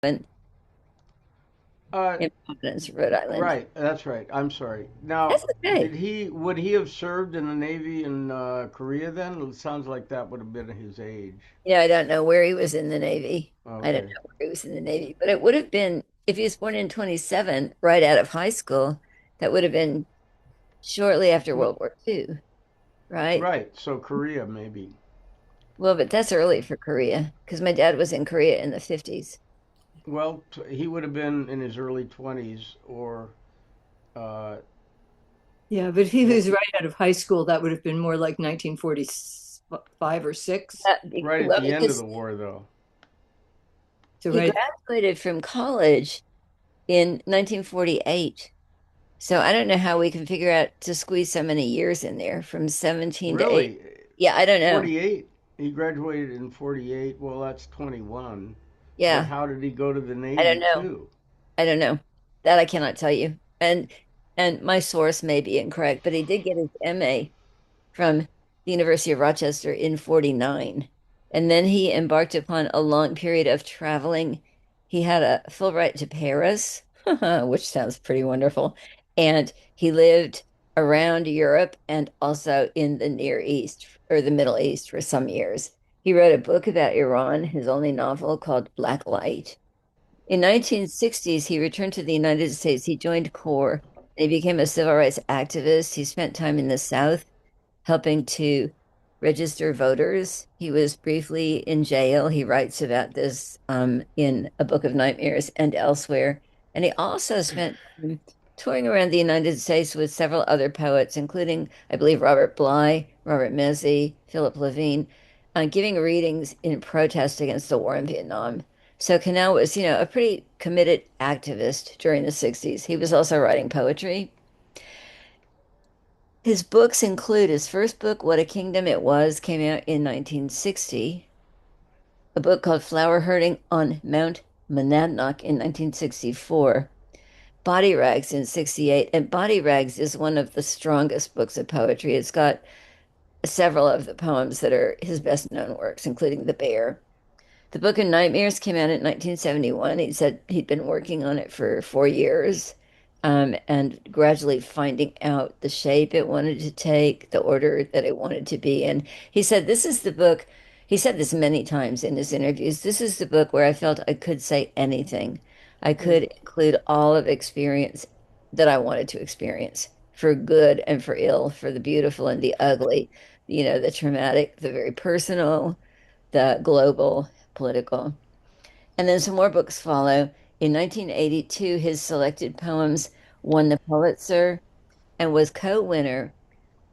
in Uh, Providence, Rhode Island. right. That's right. I'm sorry. Now, That's okay. would he have served in the Navy in Korea then? It sounds like that would have been his age. I don't know where he was in the Navy. I don't Okay. know where he was in the Navy, but it would have been, if he was born in 27, right out of high school, that would have been shortly after No, World War II, right? right. So Korea maybe. Well, but that's early for Korea because my dad was in Korea in the 50s. Well, he would have been in his early 20s or uh, Yeah, but if he well, was right out of high school, that would have been more like 1945 or six. right at Well, the end of because the war though. So he right, graduated from college in 1948. So I don't know how we can figure out to squeeze so many years in there from 17 to 8. Really? Yeah, I don't know. 48? He graduated in 48. Well, that's 21. But Yeah, how did he go to the I don't Navy know. too? I don't know. That I cannot tell you. And my source may be incorrect, but he did get his MA from the University of Rochester in 49. And then he embarked upon a long period of traveling. He had a full right to Paris, which sounds pretty wonderful. And he lived around Europe and also in the Near East or the Middle East for some years. He wrote a book about Iran, his only novel called Black Light. In 1960s, he returned to the United States. He joined CORE and he became a civil rights activist. He spent time in the South helping to register voters. He was briefly in jail. He writes about this in A Book of Nightmares and elsewhere. And he also spent time touring around the United States with several other poets, including, I believe, Robert Bly, Robert Mezzi, Philip Levine, giving readings in protest against the war in Vietnam. So Kinnell was, a pretty committed activist during the 60s. He was also writing poetry. His books include his first book, What a Kingdom It Was, came out in 1960, a book called Flower Herding on Mount Monadnock in 1964, Body Rags in 68. And Body Rags is one of the strongest books of poetry. It's got several of the poems that are his best known works, including The Bear. The Book of Nightmares came out in 1971. He said he'd been working on it for 4 years, and gradually finding out the shape it wanted to take, the order that it wanted to be in. He said, This is the book. He said this many times in his interviews. This is the book where I felt I could say anything. I Mm. could include all of experience that I wanted to experience for good and for ill, for the beautiful and the ugly, the traumatic, the very personal, the global, political. And then some more books follow. In 1982, his selected poems won the Pulitzer and was co-winner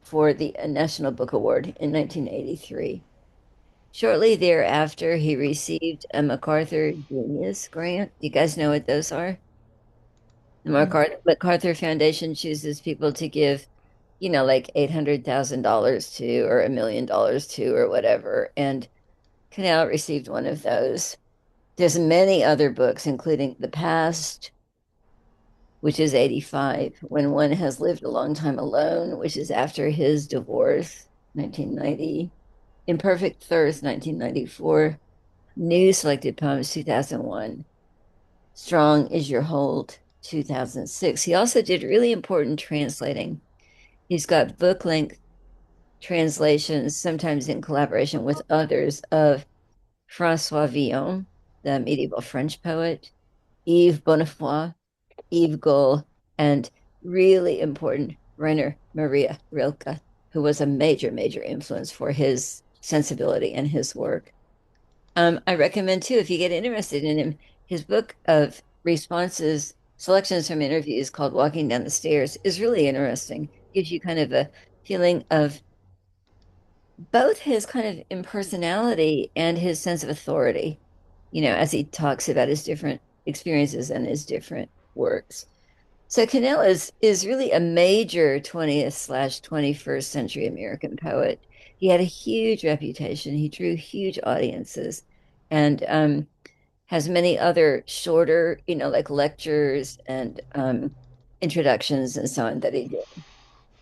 for the National Book Award in 1983. Shortly thereafter, he received a MacArthur Genius Grant. You guys know what those are? The MacArthur Foundation chooses people to give, like $800,000 to or $1 million to or whatever. And Canal received one of those. There's many other books, including The Past, which is 85, When One Has Lived a Long Time Alone, which is after his divorce, 1990, Imperfect Thirst, 1994, New Selected Poems, 2001, Strong Is Your Hold, 2006. He also did really important translating. He's got book length translations, sometimes in collaboration with others, of Francois Villon, the medieval French poet, Yves Bonnefoy, Yves Goll, and really important Rainer Maria Rilke, who was a major, major influence for his sensibility and his work. I recommend too, if you get interested in him, his book of responses, selections from interviews called Walking Down the Stairs is really interesting. Gives you kind of a feeling of both his kind of impersonality and his sense of authority, as he talks about his different experiences and his different works. So Cannell is really a major 20th/21st century American poet. He had a huge reputation. He drew huge audiences and has many other shorter, like lectures and introductions and so on that he did.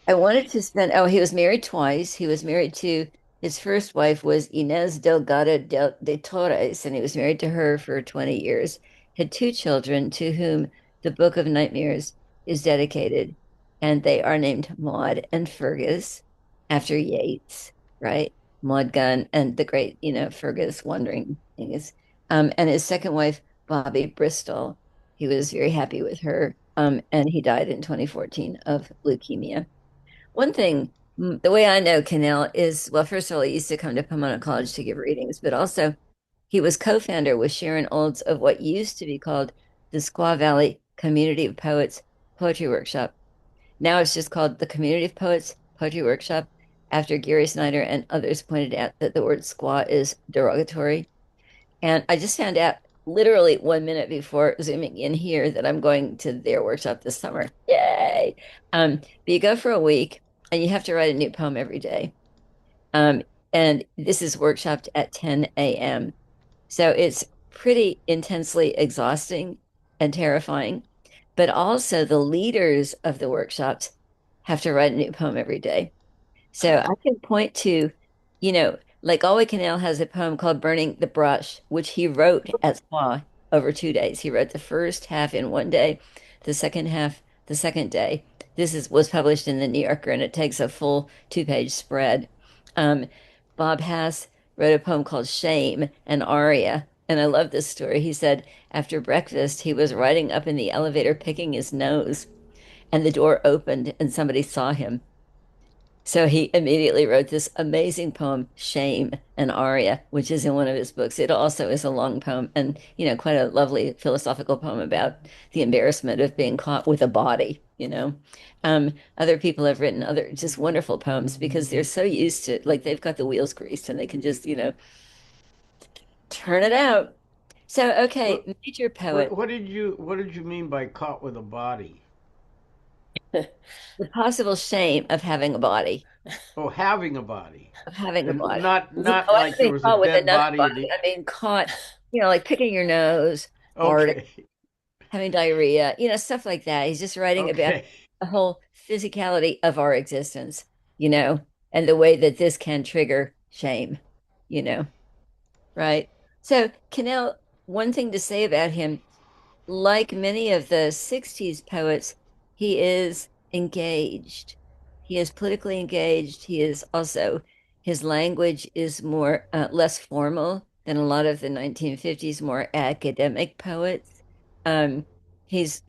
I wanted to he was married twice. He was married to his first wife was Inez Delgado de Torres, and he was married to her for 20 years. had two children to whom the Book of Nightmares is dedicated, and they are named Maud and Fergus after Yeats, right? Maud Gunn and the great, Fergus Wandering Things. And his second wife, Bobby Bristol, he was very happy with her, and he died in 2014 of leukemia. One thing, the way I know Kinnell is, well, first of all, he used to come to Pomona College to give readings, but also he was co-founder with Sharon Olds of what used to be called the Squaw Valley Community of Poets Poetry Workshop. Now it's just called the Community of Poets Poetry Workshop after Gary Snyder and others pointed out that the word squaw is derogatory. And I just found out literally 1 minute before Zooming in here that I'm going to their workshop this summer. Yay! But you go for a week and you have to write a new poem every day. Um, and this is workshopped at 10 a.m. So it's pretty intensely exhausting and terrifying. But also, the leaders of the workshops have to write a new poem every day. So I can point to, like Galway Kinnell has a poem called Burning the Brush, which he wrote at spa over 2 days. He wrote the first half in one day, the second half the second day. Was published in the New Yorker, and it takes a full 2-page spread. Um, Bob Hass wrote a poem called Shame, an aria. And I love this story. He said after breakfast, he was riding up in the elevator picking his nose, and the door opened and somebody saw him. So he immediately wrote this amazing poem, Shame, an aria, which is in one of his books. It also is a long poem and, quite a lovely philosophical poem about the embarrassment of being caught with a body. Other people have written other just wonderful poems because they're so used to, like, they've got the wheels greased and they can just, turn it out. So, okay, What major what poet, what did you mean by caught with a body? the possible shame of having a body, Oh, having a body, of having a and body. not Oh, I like don't there mean was a caught with dead another body in body. the. I mean caught, like picking your nose, farting, Okay, having diarrhea, stuff like that. He's just writing about okay. the whole physicality of our existence, you know, and the way that this can trigger shame, you know, right? So, Cannell, one thing to say about him, like many of the 60s poets, he is engaged. He is politically engaged. He is also, his language is more, less formal than a lot of the 1950s, more academic poets. Um, he's,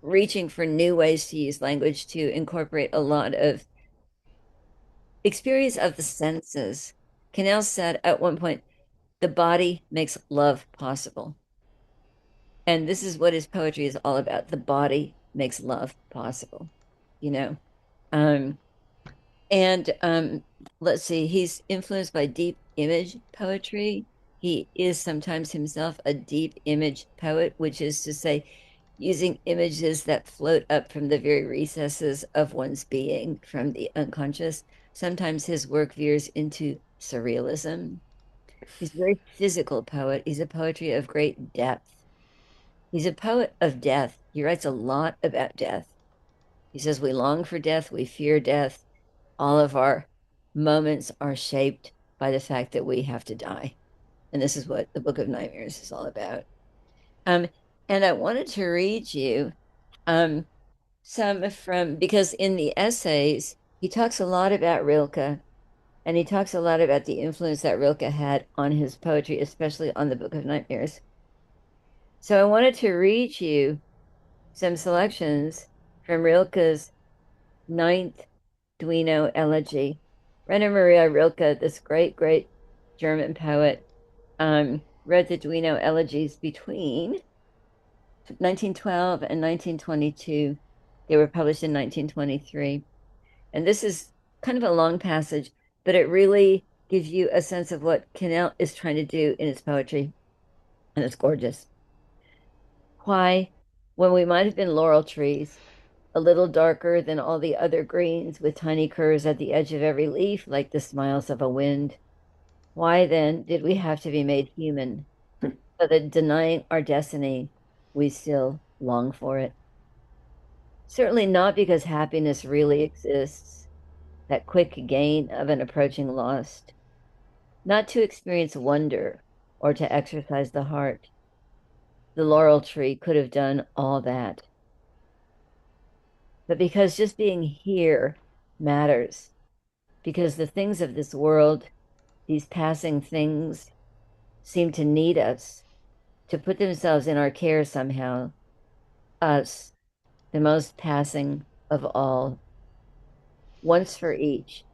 reaching for new ways to use language to incorporate a lot of experience of the senses. Cannell said at one point, the body makes love possible. And this is what his poetry is all about. The body makes love possible, you know. Um, and let's see, he's influenced by deep image poetry. He is sometimes himself a deep image poet, which is to say, using images that float up from the very recesses of one's being, from the unconscious. Sometimes his work veers into surrealism. He's a very physical poet. He's a poetry of great depth. He's a poet of death. He writes a lot about death. He says, we long for death, we fear death. All of our moments are shaped by the fact that we have to die. And this is what the Book of Nightmares is all about. Um, and I wanted to read you um, some from, because in the essays, he talks a lot about Rilke, and he talks a lot about the influence that Rilke had on his poetry, especially on the Book of Nightmares. So I wanted to read you some selections from Rilke's ninth Duino elegy. Rainer Maria Rilke, this great, great German poet, wrote the Duino elegies between 1912 and 1922. They were published in 1923. And this is kind of a long passage, but it really gives you a sense of what Kinnell is trying to do in his poetry. And it's gorgeous. Why, when we might have been laurel trees, a little darker than all the other greens, with tiny curves at the edge of every leaf, like the smiles of a wind, why then did we have to be made human, so that denying our destiny, we still long for it? Certainly not because happiness really exists, that quick gain of an approaching loss, not to experience wonder or to exercise the heart, the laurel tree could have done all that. But because just being here matters, because the things of this world, these passing things, seem to need us, to put themselves in our care somehow, us, the most passing of all, once for each,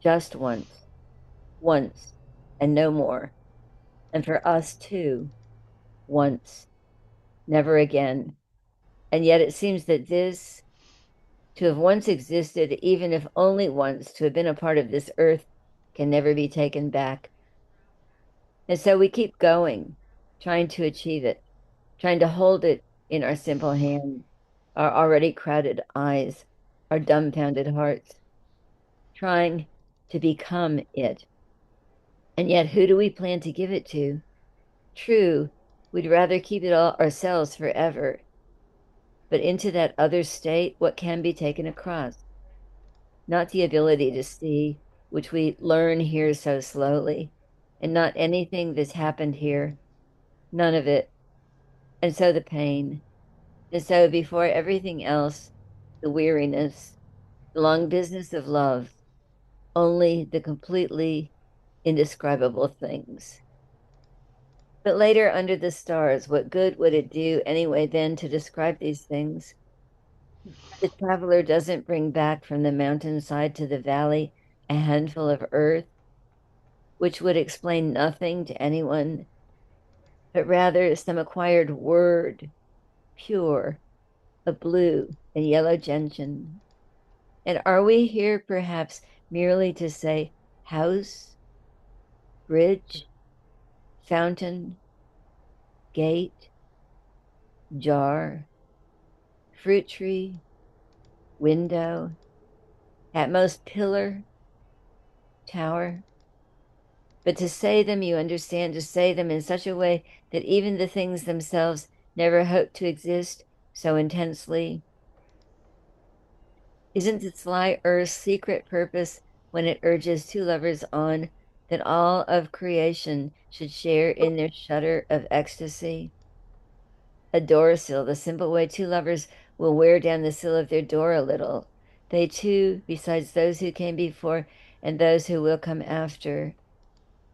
just once, once, and no more. And for us too, once, never again. And yet it seems that this, to have once existed, even if only once, to have been a part of this earth, can never be taken back. And so we keep going, trying to achieve it, trying to hold it in our simple hands, our already crowded eyes, our dumbfounded hearts, trying to become it. And yet, who do we plan to give it to? True, we'd rather keep it all ourselves forever, but into that other state, what can be taken across? Not the ability to see, which we learn here so slowly, and not anything that's happened here, none of it. And so the pain. And so before everything else, the weariness, the long business of love, only the completely indescribable things. But later, under the stars, what good would it do anyway then to describe these things? The traveler doesn't bring back from the mountainside to the valley a handful of earth, which would explain nothing to anyone, but rather some acquired word, pure, a blue and yellow gentian. And are we here perhaps merely to say house, bridge, fountain, gate, jar, fruit tree, window, at most pillar, tower? But to say them, you understand, to say them in such a way that even the things themselves never hope to exist so intensely. Isn't the sly earth's secret purpose when it urges two lovers on that all of creation should share in their shudder of ecstasy? A door sill, the simple way two lovers will wear down the sill of their door a little. They too, besides those who came before and those who will come after,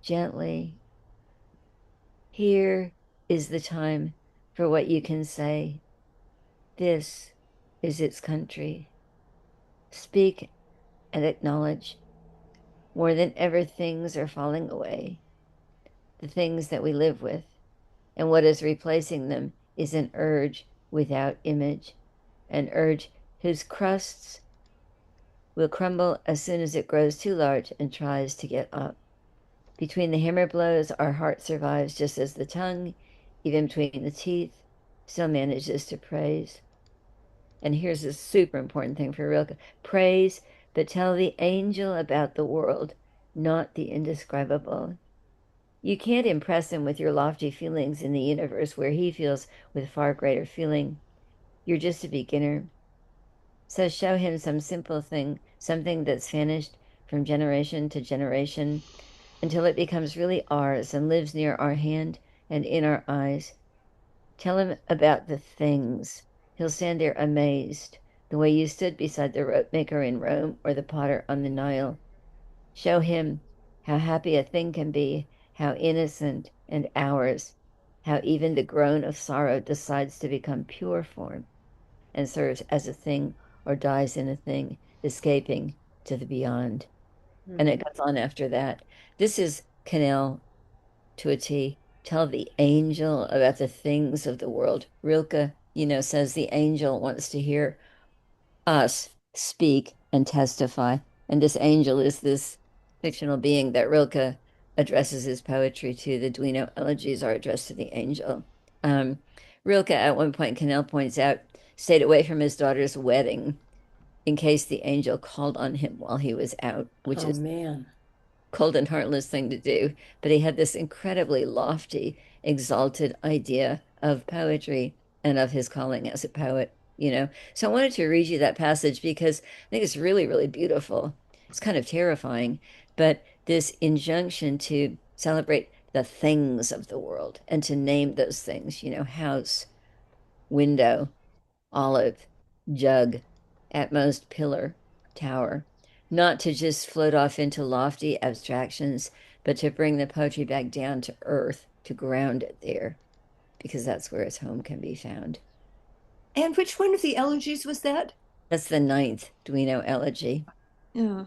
gently. Here is the time for what you can say. This is its country. Speak and acknowledge. More than ever, things are falling away, the things that we live with. And what is replacing them is an urge without image, an urge whose crusts will crumble as soon as it grows too large and tries to get up. Between the hammer blows, our heart survives just as the tongue, even between the teeth, still manages to praise. And here's a super important thing for Rilke: praise, but tell the angel about the world, not the indescribable. You can't impress him with your lofty feelings in the universe where he feels with far greater feeling. You're just a beginner. So show him some simple thing, something that's vanished from generation to generation until it becomes really ours and lives near our hand and in our eyes. Tell him about the things. He'll stand there amazed, the way you stood beside the rope maker in Rome or the potter on the Nile. Show him how happy a thing can be, how innocent and ours, how even the groan of sorrow decides to become pure form and serves as a thing or dies in a thing, escaping to the beyond. And it goes on after that. This is Kinnell to a T. Tell the angel about the things of the world. Rilke, says the angel wants to hear us speak and testify. And this angel is this fictional being that Rilke addresses his poetry to. The Duino elegies are addressed to the angel. Um, Rilke, at one point, Kinnell points out, stayed away from his daughter's wedding in case the angel called on him while he was out, which Oh is man. cold and heartless thing to do. But he had this incredibly lofty, exalted idea of poetry and of his calling as a poet. So I wanted to read you that passage because I think it's really, really beautiful. It's kind of terrifying, but this injunction to celebrate the things of the world and to name those things, house, window, olive, jug, at most pillar, tower, not to just float off into lofty abstractions, but to bring the poetry back down to earth, to ground it there, because that's where its home can be found. And which one of the elegies was that? That's the ninth Duino elegy. Yeah.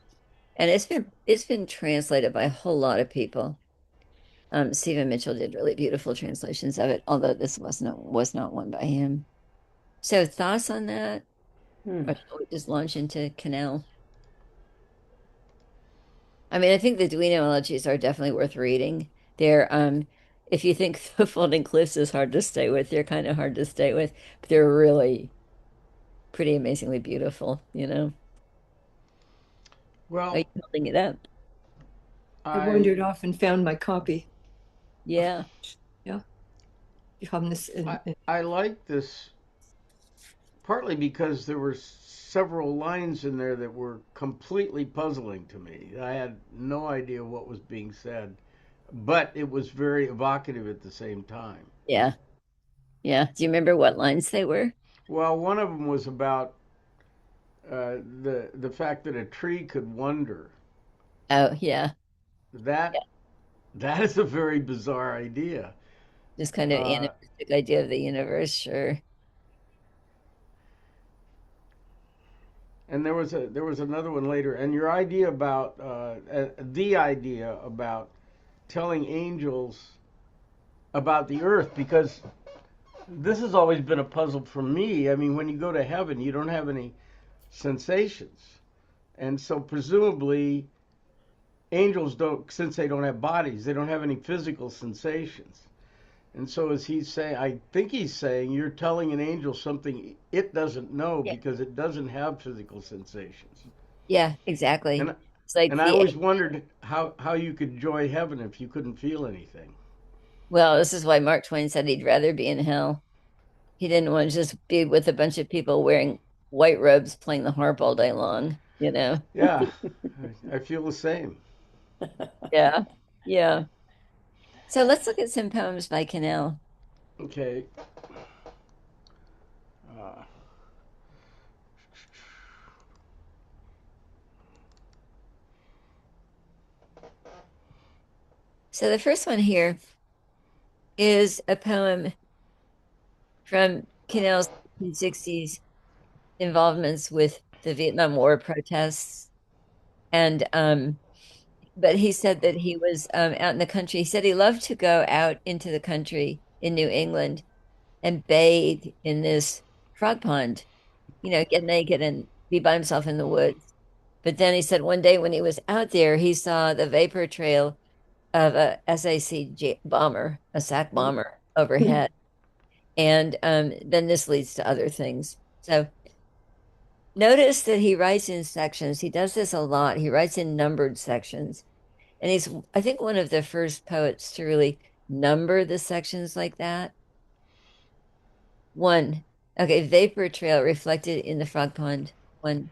And it's been translated by a whole lot of people. Stephen Mitchell did really beautiful translations of it, although this was not one by him. So thoughts on that? Or shall we just launch into Kinnell? I mean, I think the Duino elegies are definitely worth reading. If you think the Folding Cliffs is hard to stay with, they're kind of hard to stay with, but they're really pretty amazingly beautiful. Are Well, you holding it up? I I wandered off and found my copy. Yeah. Yeah. You have this I in, I like this partly because there were several lines in there that were completely puzzling to me. I had no idea what was being said, but it was very evocative at the same time. Yeah. Yeah. Do you remember what lines they were? Well, one of them was about the fact that a tree could wonder. Oh, yeah. Yeah. That that is a very bizarre idea. Just kind of Uh, animistic idea of the universe, sure. and there was another one later. And your idea about the idea about telling angels about the earth, because this has always been a puzzle for me. I mean, when you go to heaven, you don't have any sensations, and so presumably angels don't, since they don't have bodies, they don't have any physical sensations. And so, as he's saying, I think he's saying you're telling an angel something it doesn't know Yeah. because it doesn't have physical sensations. Yeah, exactly. And It's like and I always wondered how you could enjoy heaven if you couldn't feel anything. well, this is why Mark Twain said he'd rather be in hell. He didn't want to just be with a bunch of people wearing white robes playing the harp all day long. Yeah, I feel the same. Yeah. Yeah. So let's look at some poems by Kinnell. Okay. Uh, So the first one here is a poem from Kinnell's 1960s involvements with the Vietnam War protests. And but he said that he was out in the country. He said he loved to go out into the country in New England and bathe in this frog pond, get naked and be by himself in the woods. But then he said one day when he was out there, he saw the vapor trail of a SAC bomber, a SAC bomber overhead. And then this leads to other things. So notice that he writes in sections. He does this a lot. He writes in numbered sections. And he's, I think, one of the first poets to really number the sections like that. One, okay, vapor trail reflected in the frog pond. One,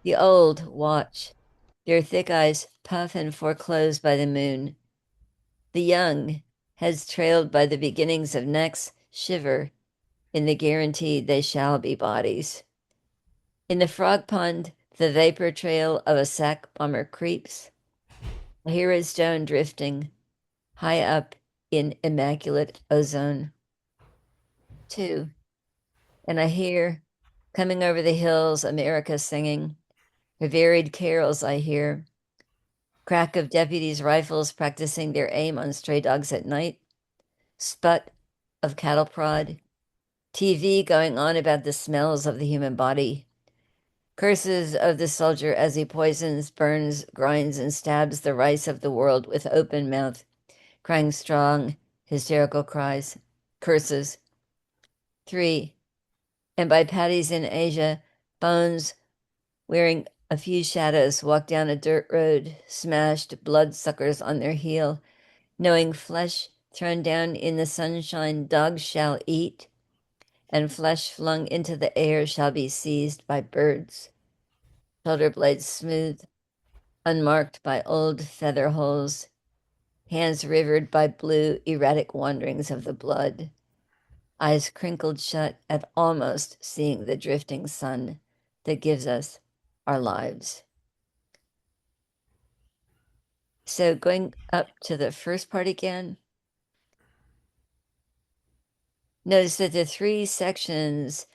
the old watch, their thick eyes puff and foreclosed by the moon. The young, heads trailed by the beginnings of necks, shiver in the guarantee they shall be bodies. In the frog pond, the vapor trail of a sack bomber creeps. I hear a stone drifting high up in immaculate ozone. Two, and I hear coming over the hills America singing. Her varied carols I hear. Crack of deputies' rifles practicing their aim on stray dogs at night. Sput of cattle prod. TV going on about the smells of the human body. Curses of the soldier as he poisons, burns, grinds, and stabs the rice of the world with open mouth, crying strong, hysterical cries. Curses. Three, and by paddies in Asia, bones wearing a few shadows walk down a dirt road, smashed bloodsuckers on their heel, knowing flesh thrown down in the sunshine dogs shall eat, and flesh flung into the air shall be seized by birds, shoulder blades smooth, unmarked by old feather holes, hands rivered by blue, erratic wanderings of the blood, eyes crinkled shut at almost seeing the drifting sun that gives us our lives. So going up to the first part again, notice that the three sections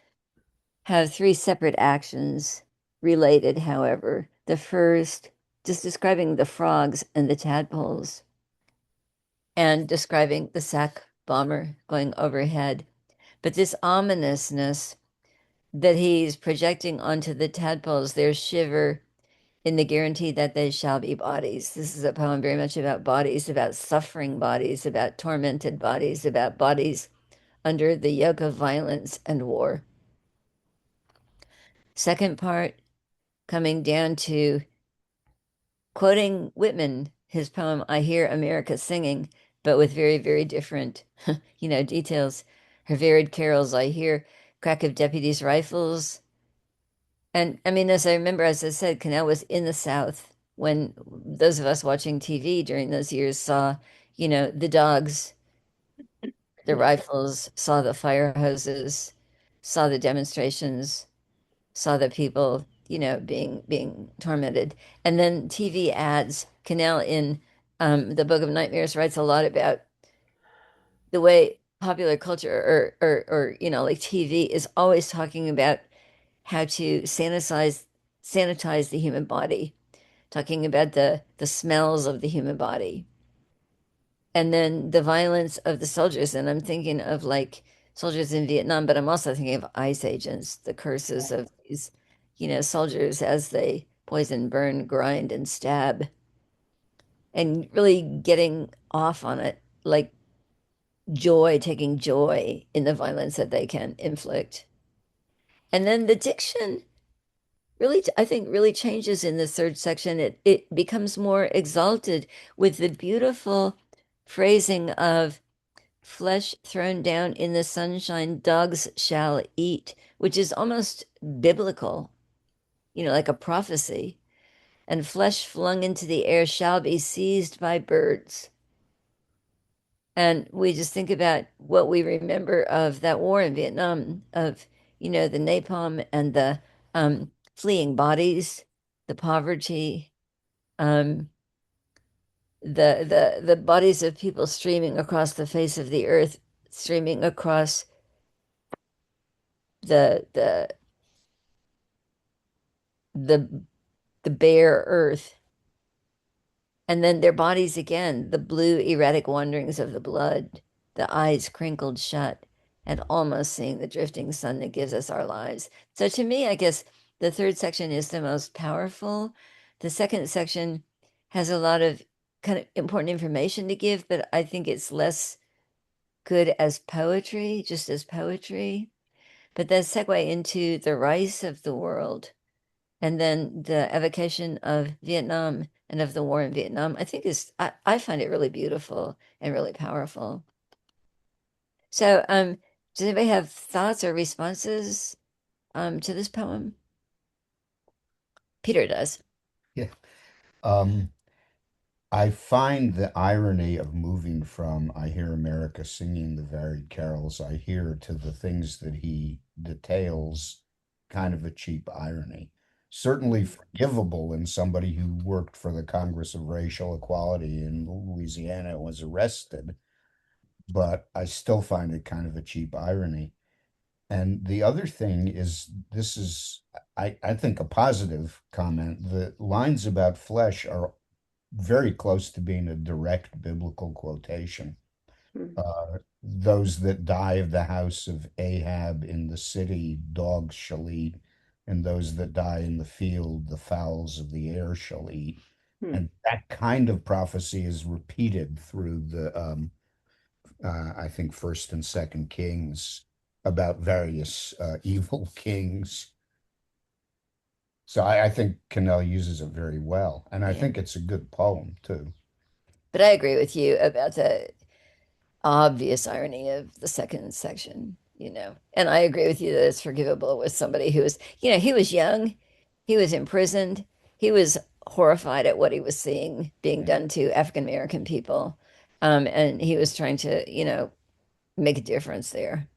have three separate actions related, however. The first, just describing the frogs and the tadpoles, and describing the sack bomber going overhead. But this ominousness that he's projecting onto the tadpoles, their shiver in the guarantee that they shall be bodies. This is a poem very much about bodies, about suffering bodies, about tormented bodies, about bodies under the yoke of violence and war. Second part, coming down to quoting Whitman, his poem, I Hear America Singing, but with very, very different, details. Her varied carols, I hear crack of deputies' rifles. And I mean, as I remember, as I said, Kinnell was in the South when those of us watching TV during those years saw, the dogs, the rifles, saw the fire hoses, saw the demonstrations, saw the people, being tormented. And then TV ads. Kinnell in the Book of Nightmares writes a lot about the way popular culture or like TV is always talking about how to sanitize the human body, talking about the smells of the human body, and then the violence of the soldiers. And I'm thinking of like soldiers in Vietnam, but I'm also thinking of ICE agents, the curses of these, soldiers as they poison, burn, grind, and stab, and really getting off on it, like taking joy in the violence that they can inflict. And then the diction really, I think, really changes in the third section. It becomes more exalted with the beautiful phrasing of flesh thrown down in the sunshine, dogs shall eat, which is almost biblical, like a prophecy. And flesh flung into the air shall be seized by birds. And we just think about what we remember of that war in Vietnam, of, the napalm and the fleeing bodies, the poverty, um, the bodies of people streaming across the face of the earth, streaming across the the the the bare earth, and then their bodies again, the blue erratic wanderings of the blood, the eyes crinkled shut, and almost seeing the drifting sun that gives us our lives. So to me, I guess the third section is the most powerful. The second section has a lot of kind of important information to give, but I think it's less good as poetry, just as poetry. But that segue into the rice of the world and then the evocation of Vietnam and of the war in Vietnam, I think I find it really beautiful and really powerful. So, does anybody have thoughts or responses to this poem? Peter does. Yeah. Um, I find the irony of moving from I Hear America Singing the Varied Carols I Hear to the things that he details kind of a cheap irony. Certainly forgivable in somebody who worked for the Congress of Racial Equality in Louisiana and was arrested, but I still find it kind of a cheap irony. And the other thing is, this is, I think, a positive comment. The lines about flesh are very close to being a direct biblical quotation. Hmm. Those that die of the house of Ahab in the city, dogs shall eat, and those that die in the field, the fowls of the air shall eat. Hmm. And that kind of prophecy is repeated through I think, First and Second Kings about various evil kings. So I think Cannell uses it very well, and I Yeah. think it's a good poem too. But I agree with you about the obvious irony of the second section, And I agree with you that it's forgivable with somebody who was, he was young, he was imprisoned, he was horrified at what he was seeing being done to African American people. And he was trying to, make a difference there.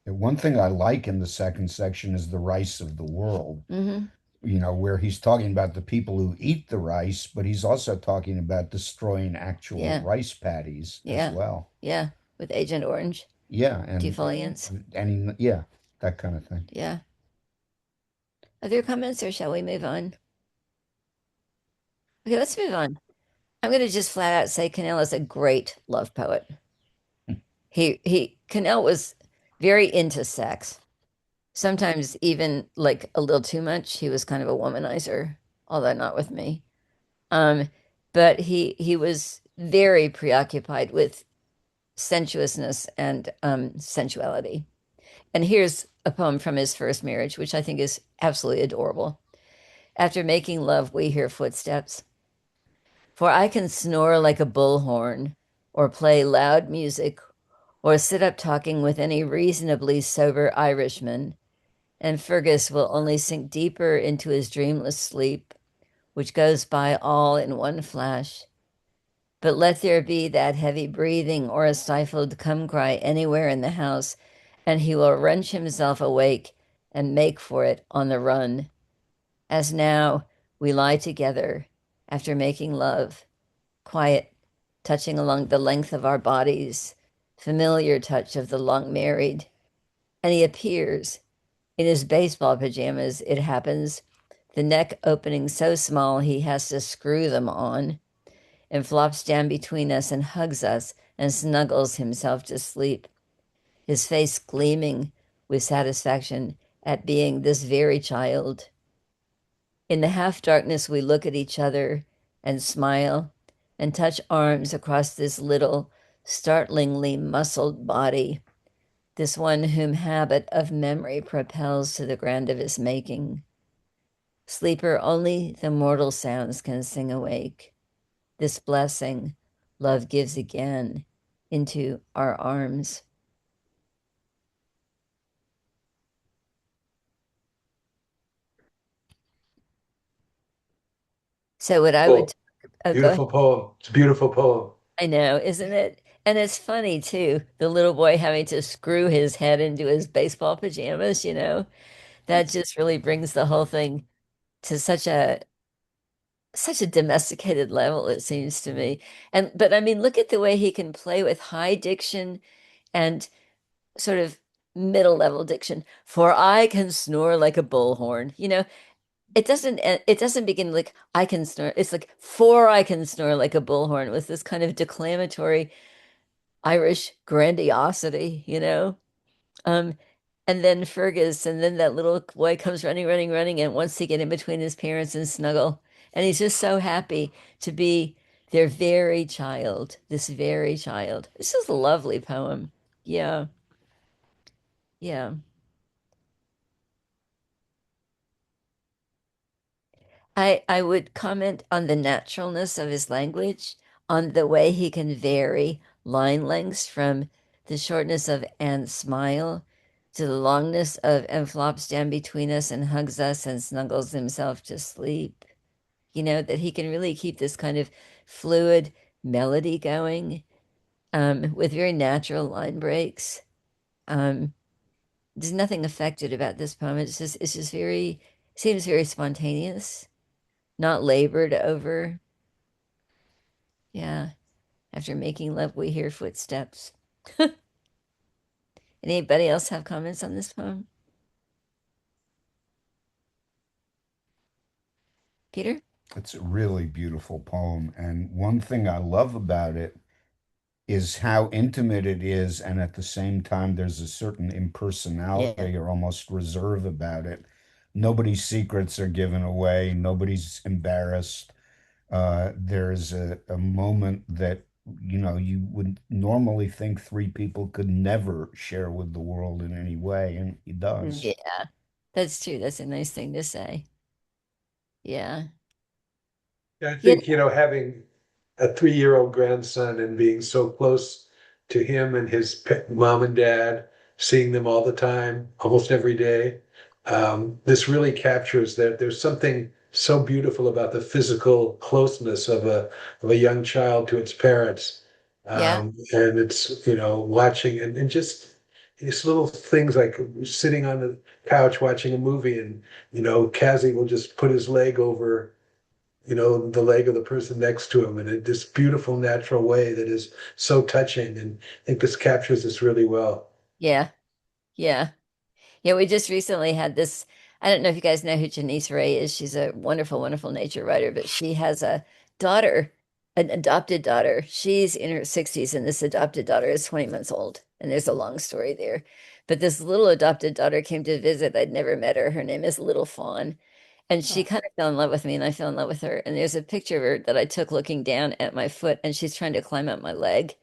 And one thing I like in the second section is the rice of the world, Hmm. where he's talking about the people who eat the rice, but he's also talking about destroying actual Yeah, rice paddies as yeah, well. yeah. With Agent Orange, Yeah, defoliants. yeah, that kind of thing. Yeah. Other comments, or shall we move on? Okay, let's move on. I'm going to just flat out say Cannell is a great love poet. Cannell was very into sex. Sometimes even like a little too much. He was kind of a womanizer, although not with me. Um, but he was very preoccupied with sensuousness and sensuality. And here's a poem from his first marriage, which I think is absolutely adorable. After making love, we hear footsteps. For I can snore like a bullhorn, or play loud music, or sit up talking with any reasonably sober Irishman, and Fergus will only sink deeper into his dreamless sleep, which goes by all in one flash. But let there be that heavy breathing or a stifled come cry anywhere in the house, and he will wrench himself awake and make for it on the run. As now we lie together after making love, quiet, touching along the length of our bodies, familiar touch of the long married. And he appears in his baseball pajamas, it happens, the neck opening so small he has to screw them on, and flops down between us and hugs us and snuggles himself to sleep, his face gleaming with satisfaction at being this very child. In the half darkness, we look at each other and smile and touch arms across this little, startlingly muscled body, this one whom habit of memory propels to the ground of his making. Sleeper, only the mortal sounds can sing awake. This blessing love gives again into our arms. So what I would, Beautiful, oh, go ahead. beautiful poem. It's a beautiful poem. I know, isn't it? And it's funny too, the little boy having to screw his head into his baseball pajamas, that just really brings the whole thing to such a domesticated level, it seems to me. And but I mean, look at the way he can play with high diction and sort of middle level diction. For I can snore like a bullhorn. It doesn't begin like I can snore. It's like for I can snore like a bullhorn with this kind of declamatory Irish grandiosity. Um, and then Fergus, and then that little boy comes running, running, running, and wants to get in between his parents and snuggle. And he's just so happy to be their very child, this very child. This is a lovely poem. Yeah, yeah. I would comment on the naturalness of his language, on the way he can vary line lengths from the shortness of "and smile" to the longness of "and flops down between us and hugs us and snuggles himself to sleep." That he can really keep this kind of fluid melody going, with very natural line breaks. Um, there's nothing affected about this poem. It's just seems very spontaneous, not labored over. Yeah. After making love, we hear footsteps. Anybody else have comments on this poem? Peter? It's a really beautiful poem. And one thing I love about it is how intimate it is. And at the same time, there's a certain Yeah. impersonality or almost reserve about it. Nobody's secrets are given away, nobody's embarrassed. There's a moment that, you would normally think three people could never share with the world in any way, and he does. Yeah. That's true. That's a nice thing to say. Yeah. Yeah, I Yeah. think, having a 3-year-old grandson and being so close to him and his mom and dad, seeing them all the time, almost every day. This really captures that there's something so beautiful about the physical closeness of a young child to its parents. Yeah. And it's, watching and just these little things like sitting on the couch watching a movie and, Kazi will just put his leg over, the leg of the person next to him in this beautiful natural way that is so touching. And I think this captures this really well. Yeah. Yeah. Yeah, we just recently had this. I don't know if you guys know who Janice Ray is. She's a wonderful, wonderful nature writer, but she has a daughter, an adopted daughter. She's in her 60s, and this adopted daughter is 20 months old. And there's a long story there. But this little adopted daughter came to visit. I'd never met her. Her name is Little Fawn. And she Oh. kind of fell in love with me, and I fell in love with her. And there's a picture of her that I took looking down at my foot, and she's trying to climb up my leg,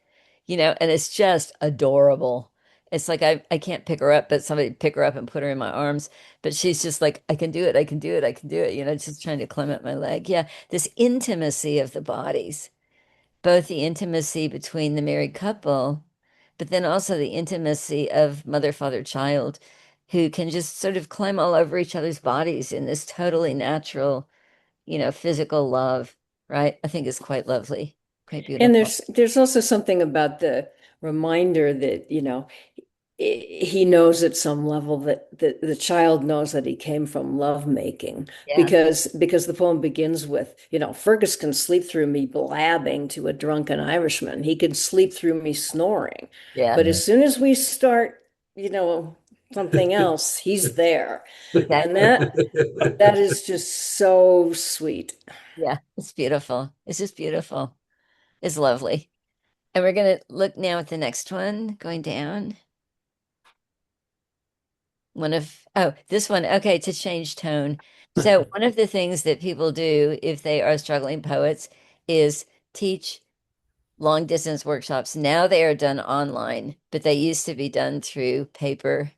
and it's just adorable. It's like I can't pick her up, but somebody pick her up and put her in my arms. But she's just like, I can do it, I can do it, I can do it, just trying to climb up my leg. Yeah, this intimacy of the bodies, both the intimacy between the married couple, but then also the intimacy of mother, father, child, who can just sort of climb all over each other's bodies in this totally natural, physical love, right? I think is quite lovely, quite And beautiful. there's also something about the reminder that, he knows at some level that the child knows that he came from lovemaking Yeah, because the poem begins with, Fergus can sleep through me blabbing to a drunken Irishman. He can sleep through me snoring. yeah, But Yeah. as soon as we start, you know, something else, he's there. And exactly. that is just so sweet. Yeah, it's beautiful. It's just beautiful. It's lovely. And we're going to look now at the next one going down. This one. Okay, to change tone. So, one of the things that people do if they are struggling poets is teach long distance workshops. Now they are done online, but they used to be done through paper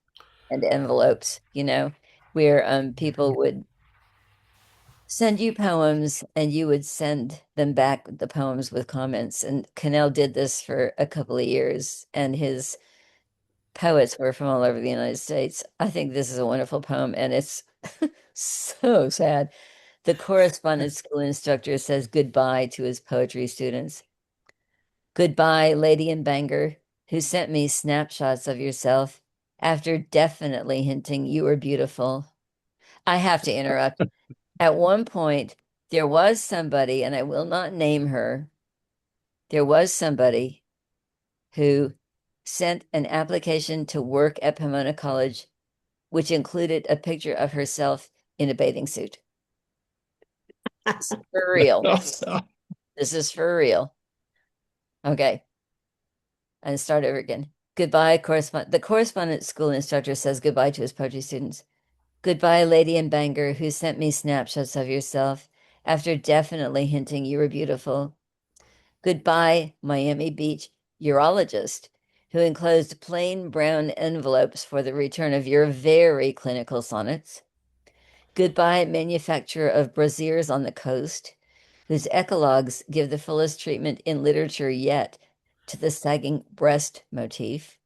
and envelopes, where people would send you poems and you would send them back the poems with comments. And Kinnell did this for a couple of years, and his poets were from all over the United States. I think this is a wonderful poem, and it's so sad. The correspondence school instructor says goodbye to his poetry students. Goodbye, Lady in Bangor, who sent me snapshots of yourself after definitely hinting you were beautiful. I have to interrupt. At one point, there was somebody, and I will not name her, there was somebody who sent an application to work at Pomona College, which included a picture of herself in a bathing suit. This is for real. This is for real. Okay, and start over again. Goodbye, correspondent. The correspondence school instructor says goodbye to his poetry students. Goodbye, lady in Bangor, who sent me snapshots of yourself after definitely hinting you were beautiful. Goodbye, Miami Beach urologist, who enclosed plain brown envelopes for the return of your very clinical sonnets. Goodbye, manufacturer of brassieres on the coast, whose eclogues give the fullest treatment in literature yet to the sagging breast motif.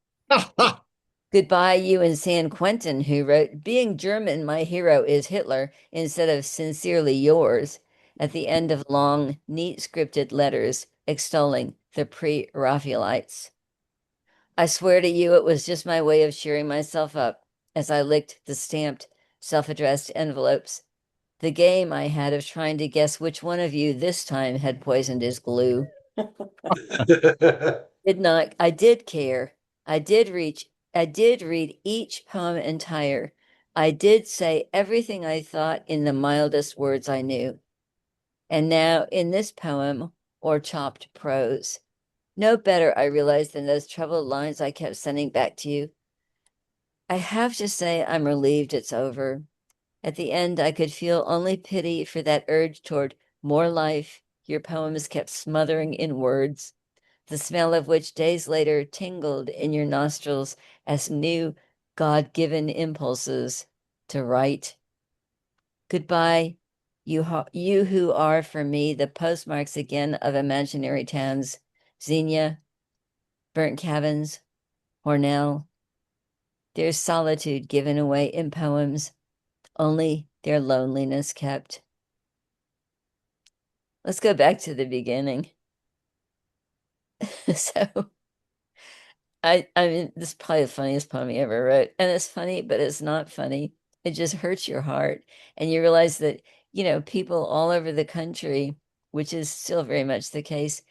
Goodbye, you in San Quentin, who wrote, Being German, my hero is Hitler, instead of sincerely yours, at the end of long, neat scripted letters extolling the pre Raphaelites. I swear to you, it was just my way of cheering myself up as I licked the stamped, self addressed envelopes. The game I had of trying to guess which one of you this time had poisoned his glue. Did not, I did care. I did read each poem entire. I did say everything I thought in the mildest words I knew. And now in this poem, or chopped prose, no better, I realized, than those troubled lines I kept sending back to you. I have to say I'm relieved it's over. At the end, I could feel only pity for that urge toward more life your poems kept smothering in words, the smell of which days later tingled in your nostrils as new God-given impulses to write. Goodbye, you who are for me the postmarks again of imaginary towns, Xenia, burnt cabins, Hornell. There's solitude given away in poems, only their loneliness kept. Let's go back to the beginning. So I mean, this is probably the funniest poem he ever wrote. And it's funny, but it's not funny. It just hurts your heart. And you realize that, people all over the country, which is still very much the case,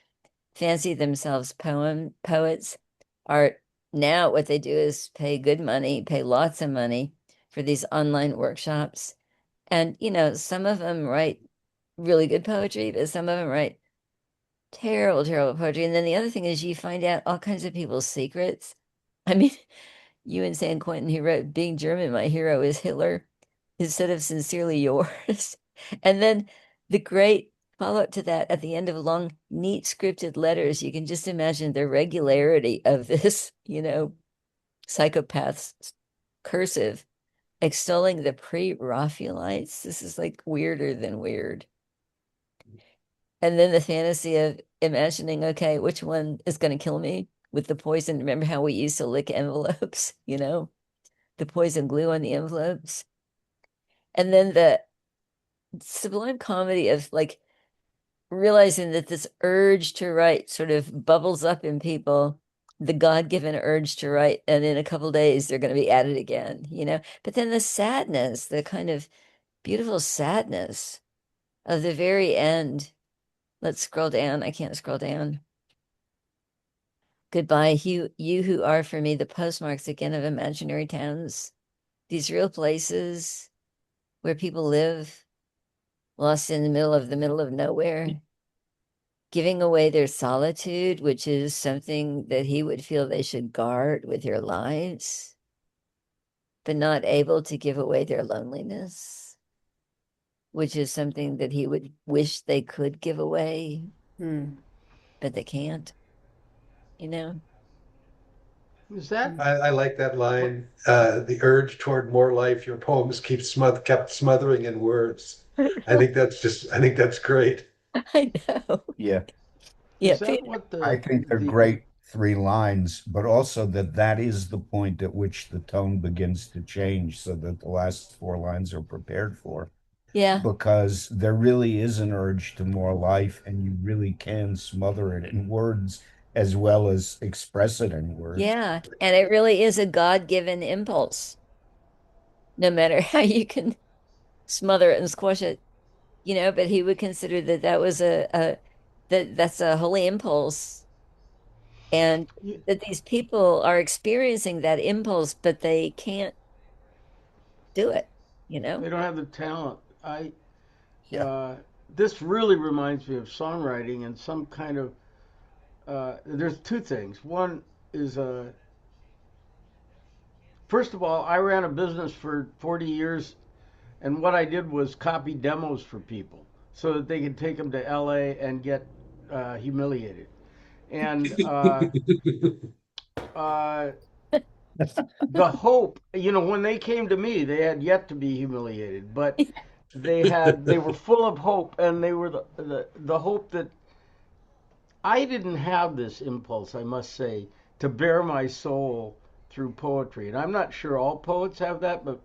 fancy themselves poets, are now what they do is pay good money, pay lots of money for these online workshops. And, some of them write really good poetry, but some of them write terrible, terrible poetry. And then the other thing is you find out all kinds of people's secrets. I mean, you and San Quentin, who wrote Being German, My Hero is Hitler, instead of Sincerely Yours. And then the great follow-up to that at the end of long, neat scripted letters, you can just imagine the regularity of this, psychopath's cursive, extolling the pre-Raphaelites. This is like weirder than weird. And then the fantasy of imagining, okay, which one is going to kill me with the poison? Remember how we used to lick envelopes, the poison glue on the envelopes? And then the sublime comedy of like realizing that this urge to write sort of bubbles up in people, the God-given urge to write, and in a couple days they're going to be at it again, But then the sadness, the kind of beautiful sadness of the very end. Let's scroll down. I can't scroll down. Goodbye, you who are for me the postmarks again of imaginary towns, these real places where people live, lost in the middle of nowhere, giving away their solitude, which is something that he would feel they should guard with their lives, but not able to give away their loneliness, which is something that he would wish they could give away, Hmm. but they can't, you know? Is that I like that what? line. The urge toward more life your poems kept smothering in words. I think that's great. I know. Yeah. Yeah, Is that what I the think they're the great three lines, but also that is the point at which the tone begins to change so that the last four lines are prepared for, yeah, because there really is an urge to more life, and you really can smother it in words as well as express it in words. yeah. And it really is a God-given impulse, no matter how you can smother it and squash it, but he would consider that that was that's a holy impulse, and that these people are experiencing that impulse, but they can't do it, you know? they don't have the talent? I Yeah. uh, This really reminds me of songwriting and some kind of. There's two things. One is first of all, I ran a business for 40 years, and what I did was copy demos for people so that they could take them to LA and get humiliated. And uh, the hope, when they came to me, they had yet to be humiliated, but they were full of hope, and they were the hope that I didn't have this impulse, I must say, to bare my soul through poetry. And I'm not sure all poets have that, but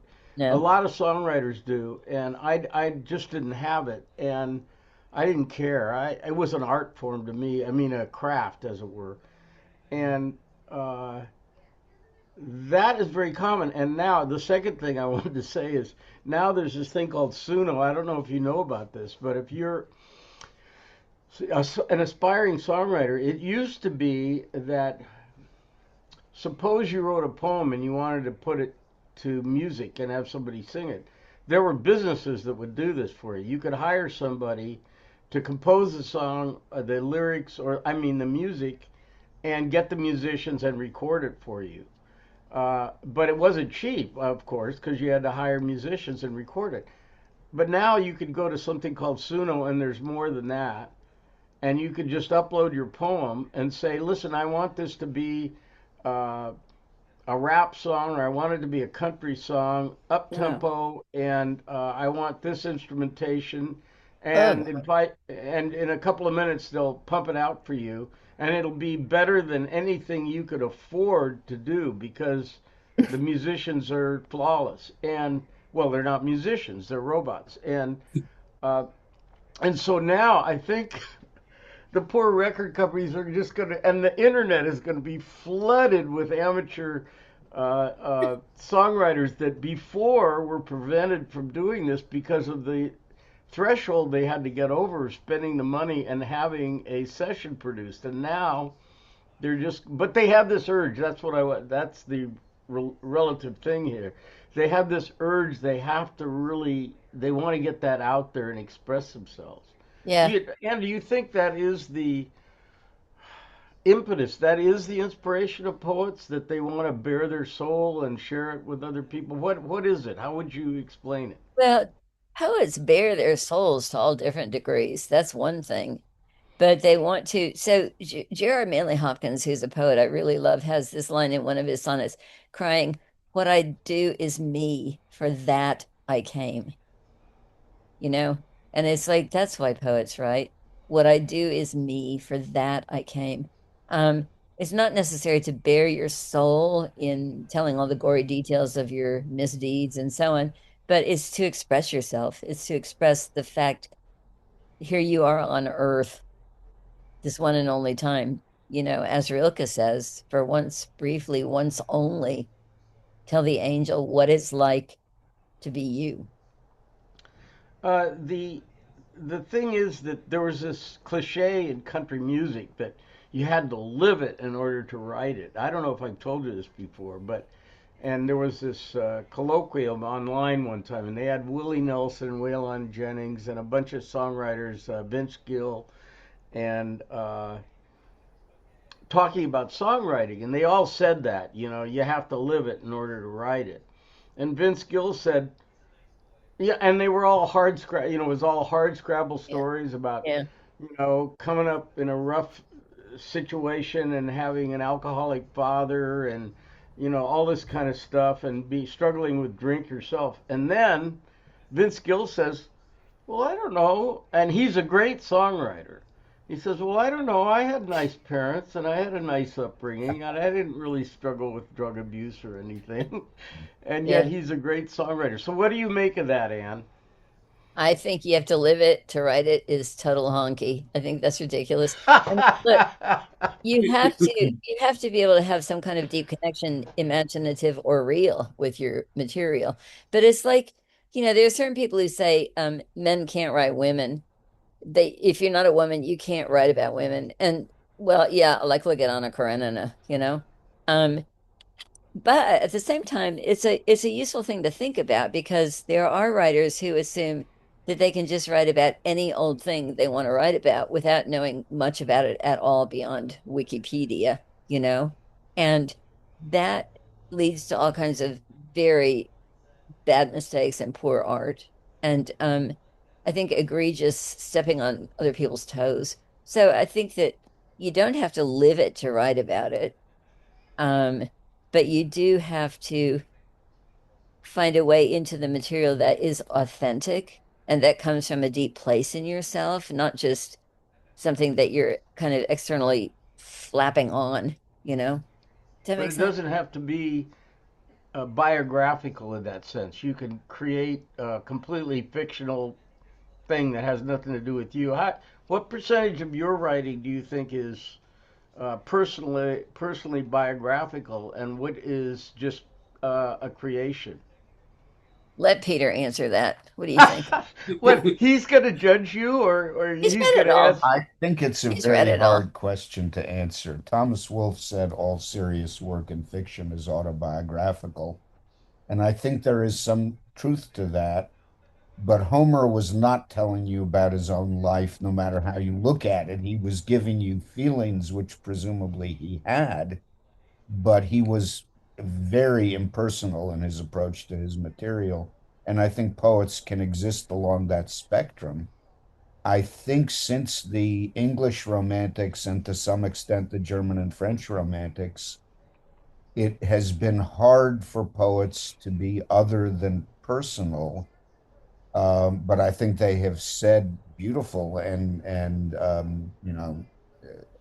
a No. lot of songwriters do. And I just didn't have it. And I didn't care. It was an art form to me. I mean, a craft, as it were. And uh, that is very common. And now, the second thing I wanted to say is now there's this thing called Suno. I don't know if you know about this, but if you're an aspiring songwriter, it used to be that suppose you wrote a poem and you wanted to put it to music and have somebody sing it. There were businesses that would do this for you. You could hire somebody to compose the song, the lyrics, or I mean the music, and get the musicians and record it for you. But it wasn't cheap, of course, because you had to hire musicians and record it. But now you could go to something called Suno, and there's more than that. And you could just upload your poem and say, listen, I want this to be uh, a rap song, or I want it to be a country song, up Wow. tempo, and I want this instrumentation, Oh, and in a couple of minutes they'll pump it out for you, and it'll be better than anything you could afford to do because the musicians are flawless, and well, they're not musicians, they're robots, uh, and so now I think the poor record companies are just going to, and the internet is going to be flooded with amateur songwriters that before were prevented from doing this because of the threshold they had to get over spending the money and having a session produced. And now they're just, but they have this urge. That's what I want. That's the relative thing here. They have this urge. They have to really, they want to get that out there and express themselves. Yeah. And do you think that is the impetus? That is the inspiration of poets that they want to bare their soul and share it with other people. What is it? How would you explain it? Well, poets bare their souls to all different degrees. That's one thing. But they want to. So J.R. Manley Hopkins, who's a poet I really love, has this line in one of his sonnets, crying, "What I do is me, for that I came." You know? And it's like, that's why poets write. What I do is me, for that I came. It's not necessary to bare your soul in telling all the gory details of your misdeeds and so on, but it's to express yourself. It's to express the fact, here you are on earth, this one and only time. As Rilke says, for once, briefly, once only, tell the angel what it's like to be you. The thing is that there was this cliche in country music that you had to live it in order to write it. I don't know if I've told you this before, but and there was this colloquium online one time, and they had Willie Nelson, Waylon Jennings, and a bunch of songwriters, Vince Gill, and talking about songwriting, and they all said that you have to live it in order to write it. And Vince Gill said, yeah, and they were all it was all hard scrabble Yeah. stories about, Yeah. coming up in a rough situation and having an alcoholic father and, all this kind of stuff and be struggling with drink yourself. And then Vince Gill says, well, I don't know. And he's a great songwriter. He says, well, I don't know. I had nice parents and I had a nice upbringing and I didn't really struggle with drug abuse or anything. And yet Yeah. he's a great songwriter. So what do you make of that, Anne? I think you have to live it to write it is total honky. I think that's ridiculous. And look, you have to be able to have some kind of deep connection, imaginative or real, with your material. But it's like, there are certain people who say men can't write women. If you're not a woman, you can't write about women. And well, yeah, like look at Anna Karenina. Um, but at the same time, it's a useful thing to think about because there are writers who assume that they can just write about any old thing they want to write about without knowing much about it at all beyond Wikipedia, you know? And that leads to all kinds of very bad mistakes and poor art. And I think egregious stepping on other people's toes. So I think that you don't have to live it to write about it. Um, but you do have to find a way into the material that is authentic and that comes from a deep place in yourself, not just something that you're kind of externally flapping on, you know? Does that But make it sense? doesn't have to be biographical in that sense. You can create a completely fictional thing that has nothing to do with you. What percentage of your writing do you think is personally biographical, and what is just a creation? Let Peter answer that. What do you think? What he's going to judge you, or He's he's read going it to all. ask? I think it's a He's read very it all. hard question to answer. Thomas Wolfe said all serious work in fiction is autobiographical, and I think there is some truth to that. But Homer was not telling you about his own life, no matter how you look at it. He was giving you feelings which presumably he had, but he was very impersonal in his approach to his material. And I think poets can exist along that spectrum. I think since the English romantics and to some extent the German and French romantics, it has been hard for poets to be other than personal. But I think they have said beautiful and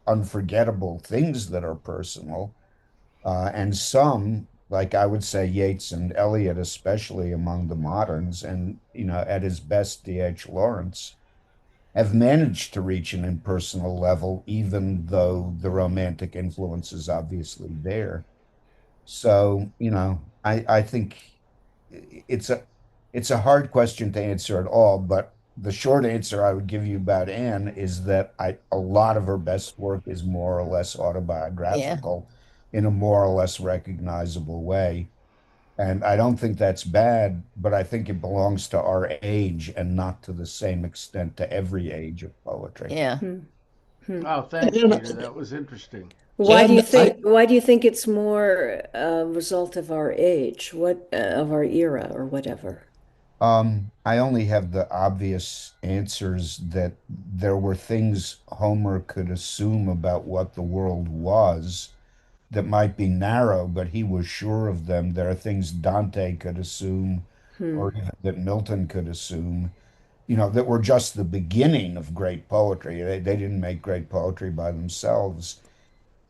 unforgettable things that are personal. And some, like I would say Yeats and Eliot, especially among the moderns, and at his best, D.H. Lawrence. have managed to reach an impersonal level, even though the romantic influence is obviously there. So, I think it's a it's a hard question to answer at all, but the short answer I would give you about Anne is that a lot of her best work is more or less Yeah. autobiographical in a more or less recognizable way. And I don't think that's bad, but I think it belongs to our age and not to the same extent to every age of poetry. Yeah. Hmm. Hmm. Wow, thanks, Peter. And That was interesting. and I Why do you think it's more a result of our age, of our era or whatever? I only have the obvious answers that there were things Homer could assume about what the world was that might be narrow, but he was sure of them. There are things Dante could assume, Hmm. or even that Milton could assume, that were just the beginning of great poetry. They didn't make great poetry by themselves.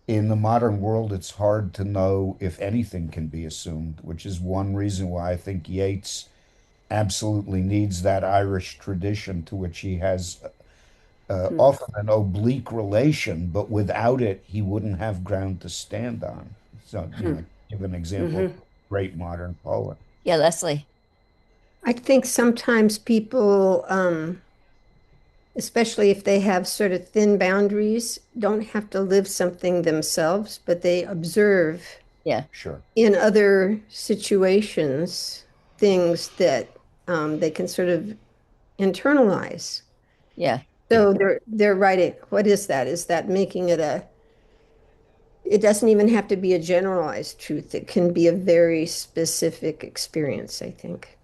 In the modern world, it's hard to know if anything can be assumed, which is one reason why I think Yeats absolutely needs that Irish tradition to which he has Hmm. often an oblique relation, but without it, he wouldn't have ground to stand on. So, Hmm. give an example of Hmm. a great modern poet. Yeah, Leslie. I think sometimes people, especially if they have sort of thin boundaries, don't have to live something themselves, but they observe Yeah. Sure. in other situations things that they can sort of internalize. Yeah. Yeah. So they're writing. What is that? Is that making it a? It doesn't even have to be a generalized truth. It can be a very specific experience, I think.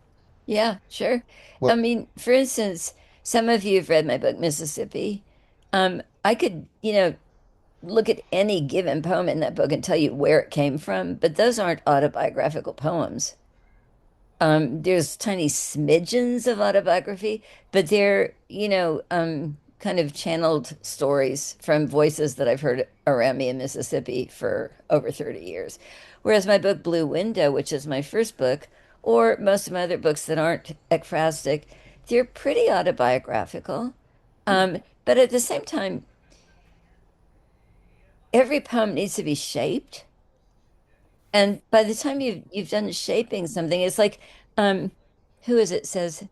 Yeah, sure. I Well, mean, for instance, some of you have read my book, Mississippi. I could, look at any given poem in that book and tell you where it came from, but those aren't autobiographical poems. There's tiny smidgens of autobiography, but they're, kind of channeled stories from voices that I've heard around me in Mississippi for over 30 years. Whereas my book, Blue Window, which is my first book, or most of my other books that aren't ekphrastic, they're pretty autobiographical. But at the same time, every poem needs to be shaped. And by the time you've done shaping something, it's like, um, who is it says,